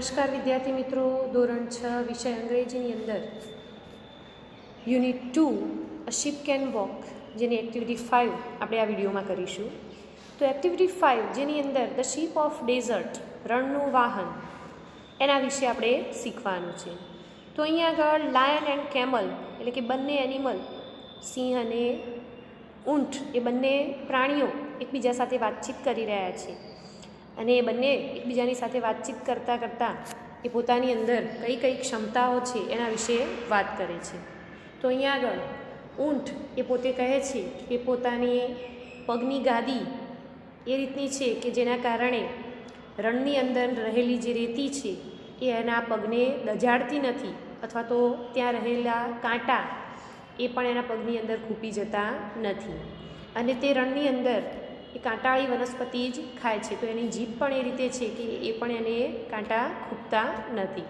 નમસ્કાર વિદ્યાર્થી મિત્રો, ધોરણ 6 વિષય અંગ્રેજીની અંદર unit 2 a ship can walk જેની એક્ટિવિટી 5 આપણે આ વિડીયોમાં કરીશું. તો એક્ટિવિટી 5 જેની અંદર ધ શીપ ઓફ ડેઝર્ટ રણનું વાહન એના વિશે આપણે શીખવાનું છે. તો અહીંયા આગળ લાયન એન્ડ કેમલ એટલે કે બંને એનિમલ સિંહ અને ઊંટ એ બંને પ્રાણીઓ એકબીજા સાથે વાતચીત કરી રહ્યા છે અને એ બંને એકબીજાની સાથે વાતચીત કરતાં કરતાં એ પોતાની અંદર કઈ કઈ ક્ષમતાઓ છે એના વિશે વાત કરે છે. તો અહીંયા આગળ ઊંટ એ પોતે કહે છે કે પોતાની પગની ગાદી એ રીતની છે કે જેના કારણે રણની અંદર રહેલી જે રેતી છે એ એના પગને દજાડતી નથી અથવા તો ત્યાં રહેલા કાંટા એ પણ એના પગની અંદર ખૂંપી જતા નથી અને તે રણની અંદર એ કાંટાળી વનસ્પતિ જ ખાય છે. તો એની જીભ પણ એ રીતે છે કે એ પણ એને કાંટા ખૂંપતા નથી.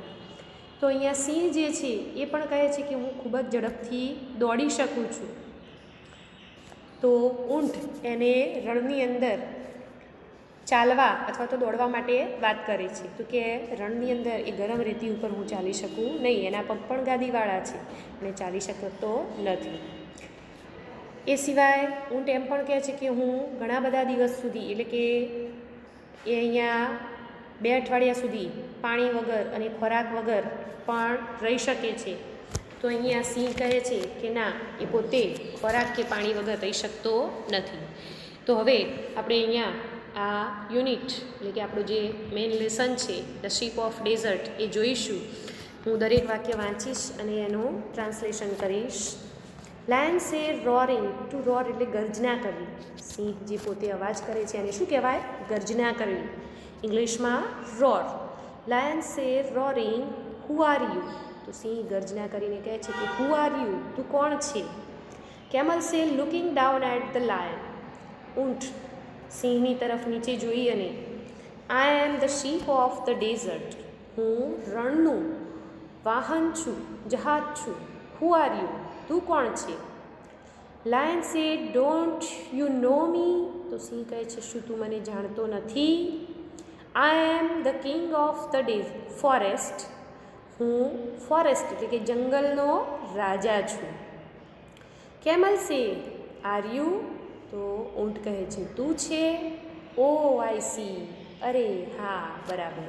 તો અહીંયા સિંહ જે છે એ પણ કહે છે કે હું ખૂબ જ ઝડપથી દોડી શકું છું. તો ઊંટ એને રણની અંદર ચાલવા અથવા તો દોડવા માટે વાત કરે છે. તો કે રણની અંદર એ ગરમ રેતી ઉપર હું ચાલી શકું નહીં, એના પગ પણ ગાદીવાળા છે અને ચાલી શકતો નથી. એ સિવાય ઊંટ એમ પણ કહે છે કે હું ઘણા બધા દિવસ સુધી એટલે કે એ અહીંયા 2 અઠવાડિયા સુધી પાણી વગર અને ખોરાક વગર પણ રહી શકે છે. તો અહીંયા સિંહ કહે છે કે ના, એ પોતે ખોરાક કે પાણી વગર રહી શકતો નથી. તો હવે આપણે અહીંયા આ યુનિટ એટલે કે આપણું જે મેઇન લેસન છે ધ શીપ ઓફ ડેઝર્ટ એ જોઈશું. હું દરેક વાક્ય વાંચીશ અને એનું ટ્રાન્સલેશન કરીશ. લાયન સે રોરિંગ, ટુ રોર એટલે ગર્જના કરવી. સિંહ જે પોતે અવાજ કરે છે એને શું કહેવાય? ગર્જના કરવી. ઇંગ્લિશમાં રોર. લાયન સે રોરિંગ, હુ આર યુ? તો સિંહ ગર્જના કરીને કહે છે કે હુ આર યુ? તું કોણ છે? Camel says looking down at the lion. ઊંટ સિંહની તરફ નીચે જોઈ અને I am the ship of the desert. હું રણનું વાહન છું, જહાજ છું. Who are you? તું કોણ છે? લાયન સે ડોન્ટ યુ નો મી? તો સિંહ કહે છે શું તું મને જાણતો નથી? I am the king of the forest. હું ફોરેસ્ટ એટલે કે જંગલનો રાજા છું. કેમલ સે આર યુ? તો ઊંટ કહે છે તું છે? ઓ આઈ સી, અરે હા, બરાબર.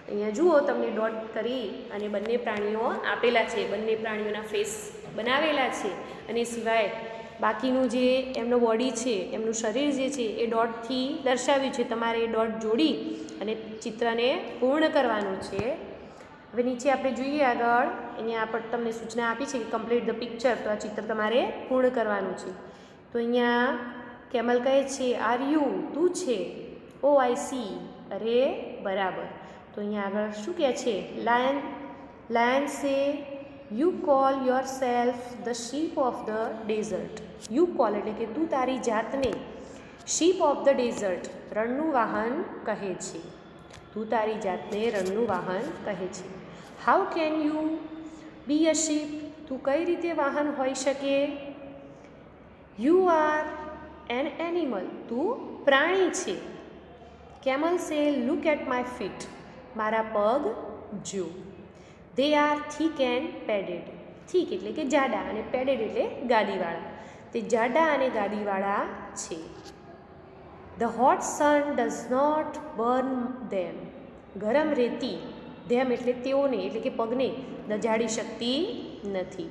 અહીંયા જુઓ, તમને ડોટ કરી અને બંને પ્રાણીઓ આપેલા છે, બંને પ્રાણીઓના ફેસ બનાવેલા છે અને સિવાય બાકીનું જે એમનો બોડી છે, એમનું શરીર જે છે એ ડોટથી દર્શાવ્યું છે. તમારે એ ડોટ જોડી અને ચિત્રને પૂર્ણ કરવાનું છે. હવે નીચે આપણે જોઈએ આગળ, અહીંયા આપણે તમને સૂચના આપી છે કે કમ્પ્લીટ ધ પિક્ચર. તો આ ચિત્ર તમારે પૂર્ણ કરવાનું છે. તો અહીંયા કેમલ કહે છે આર યુ? તું છે? ઓ આઈ સી, અરે બરાબર. તો અહીંયા આગળ શું કહે છે? Lion says you call yourself the ship of the desert. You call એટલે કે તું તારી જાતને શીપ ઓફ ધ ડેઝર્ટ રણનું વાહન કહે છે. તું તારી જાતને રણનું વાહન કહે છે. How can you be a ship? તું કઈ રીતે વાહન હોઈ શકે? You are an animal. તું પ્રાણી છે. કેમલ સે લુક એટ માય ફીટ. મારા પગ જો. They are thick and padded. Thick એટલે કે જાડા અને પેડેડ એટલે ગાદીવાળા. તે જાડા અને ગાદીવાળા છે. The hot sun does not burn them. ગરમ રેતી ધેમ એટલે તેઓને એટલે કે પગને દજાડી શકતી નથી.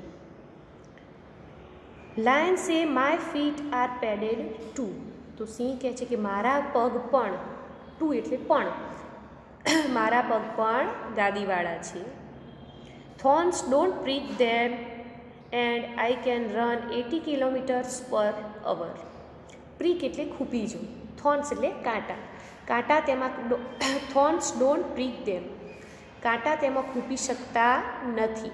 Lion says my feet are padded too. તો સિંહ કહે છે કે મારા પગ પણ, ટુ એટલે પણ, મારા પગ પણ ગાદીવાળા છે. Thorns don't prick them and I can run 80 kilometres પર અવર. પ્રિક એટલે ખૂંપી જો. થોર્ન્સ એટલે કાંટા. કાંટા તેમાં થોર્ન્સ ડોન્ટ પ્રિક ધેમ. કાંટા તેમાં ખૂંપી શકતા નથી.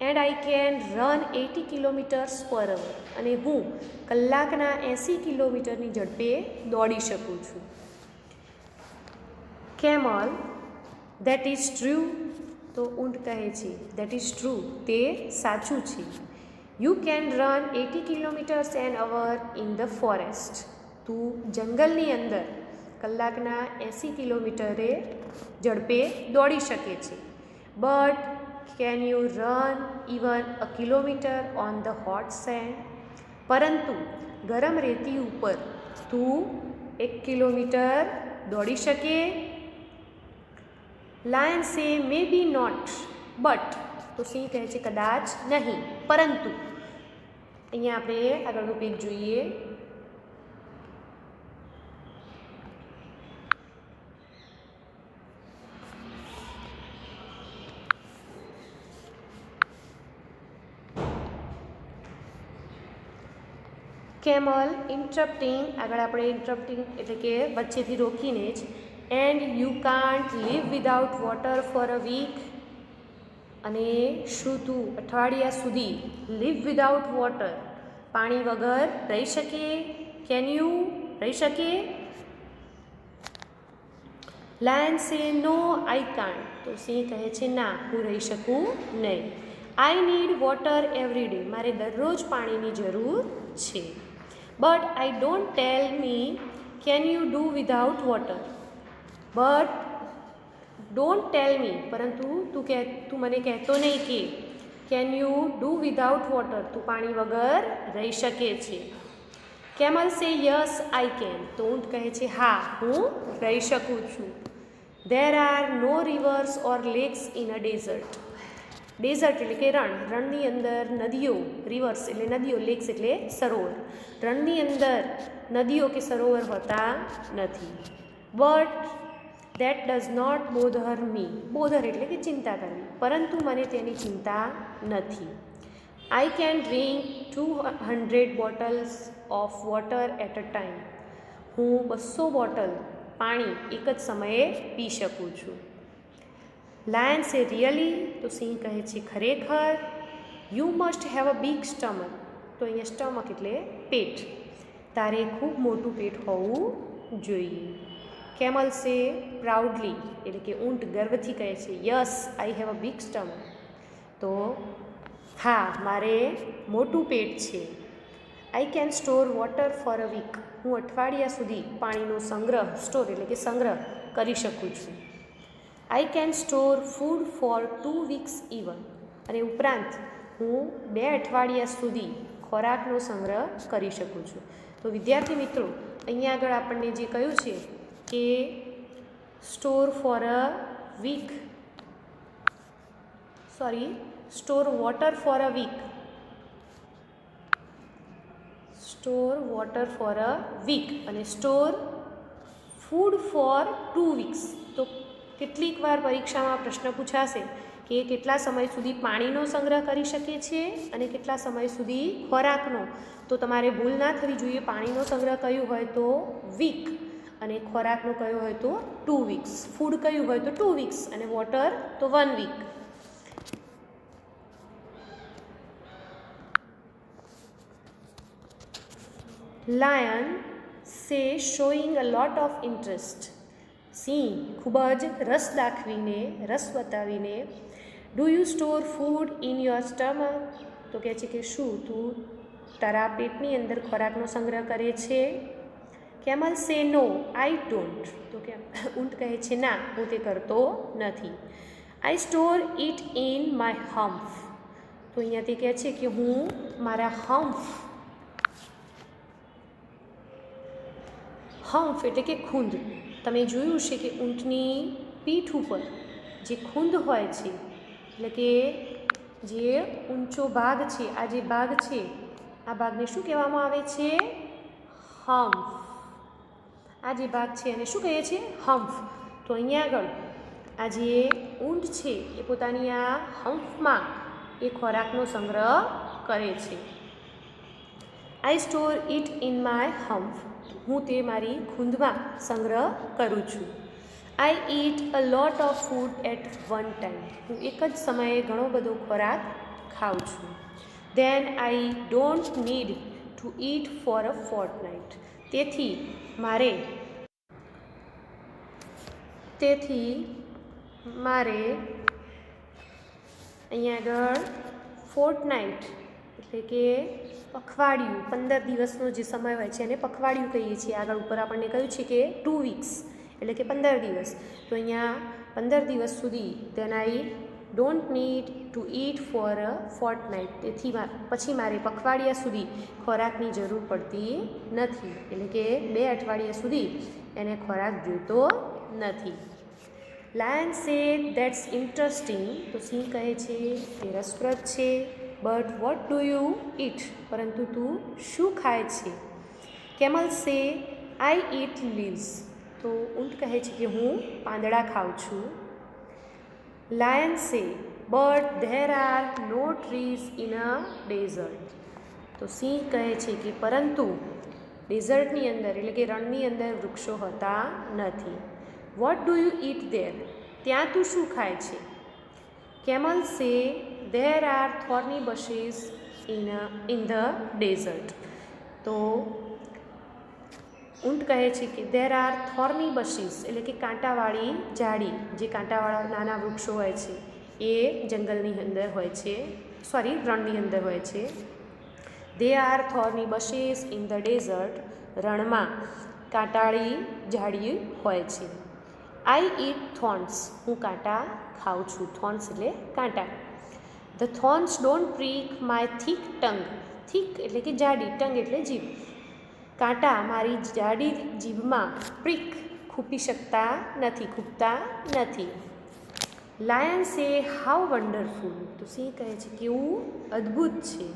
And I can run 80 kilometres પર અવર. અને હું કલાકના 80 કિલોમીટરની ઝડપે દોડી શકું છું. Camel that is true. તો ઊંટ કહે છે ધેટ ઇઝ ટ્રુ, તે સાચું છે. You can run 80 kilometres an hour in the forest. તું જંગલની અંદર કલાકના 80 કિલોમીટરે ઝડપે દોડી શકે છે. But can you run even a kilometre on the hot send? પરંતુ ગરમ રેતી ઉપર તું 1 કિલોમીટર દોડી શકે? લાયન સે મે બી નોટ બટ, તો સિંહ કહે છે કદાચ નહીં પરંતુ. અહીંયા આપણે આગળનું પેજ જોઈએ. કેમલ ઇન્ટરપ્ટિંગ, આગળ આપણે ઇન્ટરપ્ટિંગ એટલે કે વચ્ચેથી રોકીને જ. And you can't live without water for a week, અને શું તું અઠવાડિયા સુધી લીવ વિદાઉટ વોટર, પાણી વગર રહી શકે? કેન યુ રહી શકે? Lion says no I can't, તો સિંહ કહે છે ના હું રહી શકું નહીં. I need water every day, મારે દરરોજ પાણીની જરૂર છે. But I don't tell me can you do without water, but don't tell me, પરંતુ તું મને કહેતો નહીં કે can you do without water, તું પાણી વગર રહી શકે છે. Camel say yes I can, તો ઊંટ કહે છે હા હું રહી શકું છું. There are no rivers or lakes in a desert, desert એટલે કે રણની અંદર નદીઓ, રિવર્સ એટલે નદીઓ, લેક્સ એટલે સરોવર, રણની અંદર નદીઓ કે સરોવર હોતા નથી. But that does not bother me, bother એટલે કે ચિંતા કરવી, પરંતુ મને તેની ચિંતા નથી. I can drink 200 bottles of water at a time, હું 200 બોટલ પાણી એક જ સમયે પી શકું છું. લાયન સે રિયલી, તો સિંહ કહે છે ખરેખર. You must have a big stomach, તો અહીંયા સ્ટમક એટલે પેટ, તારે ખૂબ મોટું પેટ હોવું જોઈએ. કેમલ સે પ્રાઉડલી, એટલે કે ઊંટ ગર્વથી કહે છે yes I have a big stomach, તો હા મારે મોટું પેટ છે. I can store water for a week, હું અઠવાડિયા સુધી પાણીનો સંગ્રહ, સ્ટોર એટલે કે સંગ્રહ કરી શકું છું. આઈ can store food for 2 weeks even, અને ઉપરાંત હું 2 અઠવાડિયા સુધી ખોરાકનો સંગ્રહ કરી શકું છું. તો વિદ્યાર્થી મિત્રો, અહીંયા આગળ આપણને જે કહ્યું છે કે store for a week, store water for a week, store water for a week અને સ્ટોર ફૂડ ફોર 2 weeks. તો કેટલીક વાર પરીક્ષામાં પ્રશ્ન પૂછાશે કે કેટલા સમય સુધી પાણીનો સંગ્રહ કરી શકે છે અને કેટલા સમય સુધી ખોરાકનો. તો તમારે ભૂલ ના થવી જોઈએ. પાણીનો સંગ્રહ કયું હોય તો વીક, અને ખોરાકનો કયો હોય તો 2 weeks. ફૂડ કયું હોય તો 2 weeks અને વોટર તો 1 week. Lion says showing a lot of interest, સિંહ ખૂબ જ રસ દાખવીને, રસ બતાવીને. Do you store food in your stomach, તો કહે છે કે શું તું તારા પેટની અંદર ખોરાકનો સંગ્રહ કરે છે? કેમલ સે નો આઈ ડોન્ટ, તો કે ઊંટ કહે છે ના હું તે કરતો નથી. આઈ સ્ટોર ઇટ ઇન માય હમ્ફ, તો અહીંયા તે કહે છે કે હું મારા હમ્ફ એટલે કે ખૂંદ. તમે જોયું છે કે ઊંટની પીઠ ઉપર જે ખૂંદ હોય છે, એટલે કે જે ઊંચો ભાગ છે, આ જે ભાગ છે આ ભાગને શું કહેવામાં આવે છે? હમ્ફ. આ જે ભાગ છે એને શું કહે છે? હમ્ફ. તો અહીંયા આગળ આ જે ઊંટ છે એ પોતાની આ હમ્ફમાં એ ખોરાકનો સંગ્રહ કરે છે. I store it in my hump, હું તે મારી ખૂંદમાં સંગ્રહ કરું છું. I eat a lot of food at one time, હું એક જ સમયે ઘણો બધો ખોરાક ખાઉં છું. Then I don't need to eat for a fortnight, તેથી મારે અહીંયા આગળ ફોર્ટનાઇટ એટલે કે પખવાડિયું, 15 દિવસનો જે સમય હોય છે એને પખવાડિયું કહીએ છીએ. આગળ ઉપર આપણને કહ્યું છે કે 2 વીક્સ એટલે કે 15 દિવસ. તો અહીંયા 15 દિવસ સુધી then I don't need to eat for a fortnight. તેથી પછી મારે પખવાડિયા સુધી ખોરાકની જરૂર પડતી નથી, એટલે કે 2 અઠવાડિયા સુધી એને ખોરાક જોઈતો નથી. Lion said that's interesting. તો સિંહ કહે છે તે રસપ્રદ છે. But what do you it? પરંતુ તું શું ખાય છે? કેમલ સે આઈ ઇટ લીવ્સ. તો ઊંટ કહે છે કે હું પાંદડા ખાઉં છું. Lion says but there are no trees in a desert. તો સિંહ કહે છે કે પરંતુ ડેઝર્ટની અંદર એટલે કે રણની અંદર વૃક્ષો હોતા નથી. What do you eat there? ત્યાં તું શું ખાય છે? Camel says there are thorny bushes in the desert. તો ઊંટ કહે છે કે ધેર આર થોર્ની બશીસ એટલે કે કાંટાવાળી ઝાડી, જે કાંટાવાળા નાના વૃક્ષો હોય છે એ જંગલની અંદર હોય છે, રણની અંદર હોય છે. They are thorny bushes in the desert. રણમાં કાંટાળી ઝાડી હોય છે. I eat thorns. હું કાંટા ખાઉં છું. થોર્ન્સ એટલે કાંટા. The thorns don't prick my thick tongue. Thick એટલે કે જાડી, ટંગ એટલે જીભ. કાંટા મારી જાડી જીભમાં પ્રીક ખૂંપી શકતા નથી, ખૂંપતા નથી. લાયન સે હાઉ વન્ડરફુલ. તો સિંહ કહે છે કેવું અદ્ભુત છે.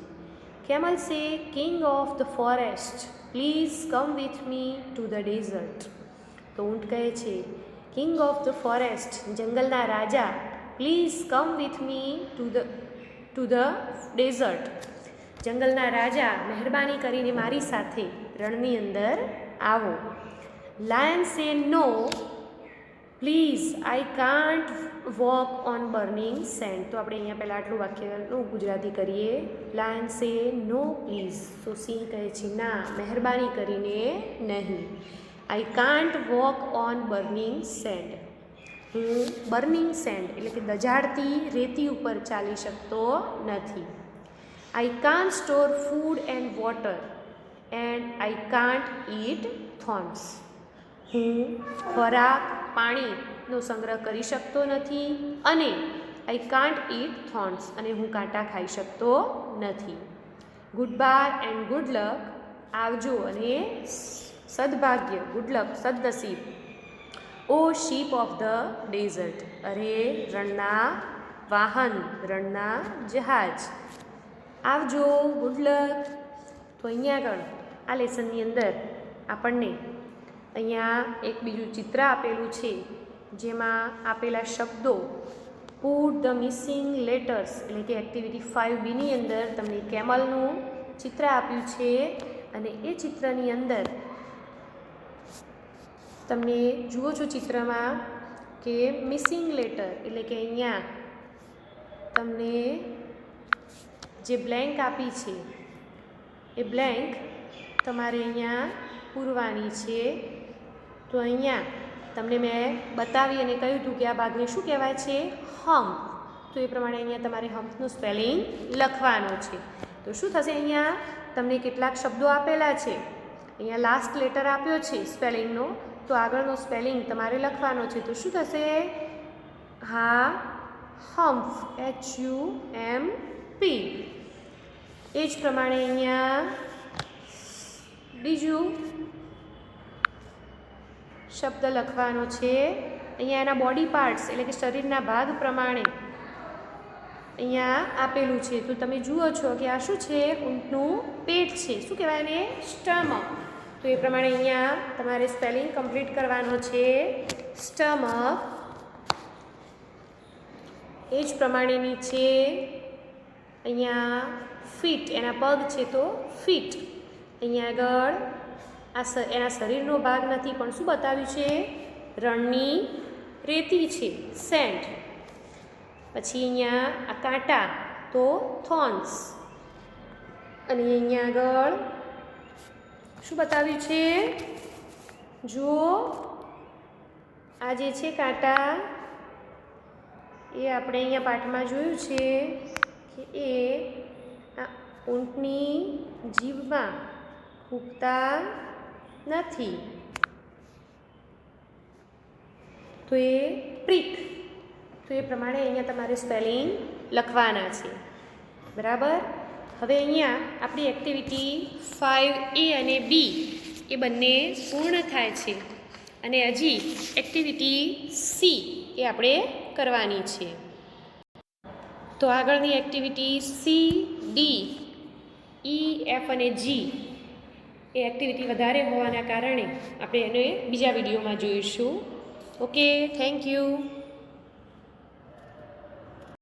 Camel says king of the forest please come with me to the desert. તો ઊંટ કહે છે કિંગ ઓફ ધ ફોરેસ્ટ જંગલના રાજા please come with me to the desert. જંગલના રાજા મહેરબાની કરીને મારી સાથે રણની અંદર આવો. Lion says no please I can't walk on burning sand. તો આપણે અહીંયા પહેલાં આટલું વાક્યનું ગુજરાતી કરીએ. Lion says no please. તો સિંહ કહે છે ના, મહેરબાની કરીને નહીં. આઈ can't walk on burning send. હું બર્નિંગ સેન્ડ એટલે કે દઝાડતી રેતી ઉપર ચાલી શકતો નથી. I can't store food and water and I can't it thorns. હું ખોરાક, પાણીનો સંગ્રહ કરી શકતો નથી અને આઈ કાન્ટ ઇટ થોર્ન્સ અને હું કાંટા ખાઈ શકતો નથી. Goodbye and good luck. આવજો અને સદભાગ્ય. ગુડ લક સદનસીબ. O ship of the desert. અરે રણના વાહન, રણના જહાજ, આવજો, ગુડ લક. તો અહીંયા આગળ આ લેસનની અંદર આપણને અહીંયા એક બીજું ચિત્ર આપેલું છે, જેમાં આપેલા શબ્દો પુટ ધ મિસિંગ લેટર્સ એટલે કે એક્ટિવિટી 5B અંદર તમને કેમલનું ચિત્ર આપ્યું છે અને એ ચિત્રની અંદર તમે જુઓ છો ચિત્રમાં કે મિસિંગ લેટર એટલે કે અહીંયા તમને જે બ્લેન્ક આપી છે એ બ્લેન્ક તમારે અહીંયા પૂરવાની છે. તો અહીંયા તમને મેં બતાવી અને કહ્યું હતું કે આ ભાગને શું કહેવાય છે? હમ્પ. તો એ પ્રમાણે અહીંયા તમારે હમ્પનું સ્પેલિંગ લખવાનો છે. તો શું થશે? અહીંયા તમને કેટલાક શબ્દો આપેલા છે, અહીંયા લાસ્ટ લેટર આપ્યો છે સ્પેલિંગનો, તો આગળનો સ્પેલિંગ તમારે લખવાનો છે. તો શું થશે? હા, હમ્પ, HUMP. એ જ પ્રમાણે અહીંયા બીજું શબ્દ લખવાનો છે. અહીંયા એના બોડી પાર્ટ્સ એટલે કે શરીરના ભાગ પ્રમાણે અહીંયા આપેલું છે. તો તમે જુઓ છો કે આ શું છે? ઊંટનું પેટ છે. શું કહેવાય એને? સ્ટમક. તો એ પ્રમાણે અહીંયા તમારે સ્પેલિંગ કમ્પ્લીટ કરવાનો છે, સ્ટમક. એ જ પ્રમાણે નીચે અહીંયા ફીટ, એના પગ છે તો ફીટ. અહીંયા આગળ એના શરીરનો ભાગ નથી પણ શું બતાવ્યું છે? રણની રેતી છે, સેન્ડ. પછી અહીંયા આ કાંટા તો થોર્ન્સ. અને અહીંયા આગળ શું બતાવ્યું છે? જુઓ, આ જે છે કાંટા એ આપણે અહીંયા પાઠમાં જોયું છે કે એ ઊંટની જીભમાં ફૂંકતા નથી, તો એ પ્રીક. તો એ પ્રમાણે અહીંયા તમારે સ્પેલિંગ લખવાના છે, બરાબર. હવે અહીંયા આપણી એક્ટિવિટી 5A અને B એ બંને પૂર્ણ થાય છે અને હજી એક્ટિવિટી C એ આપણે કરવાની છે. તો આગળની activity C, D, E, F અને G એ એક્ટિવિટી વધારે હોવાના કારણે આપણે એને બીજા વિડીયોમાં જોઈશું. Okay, thank you.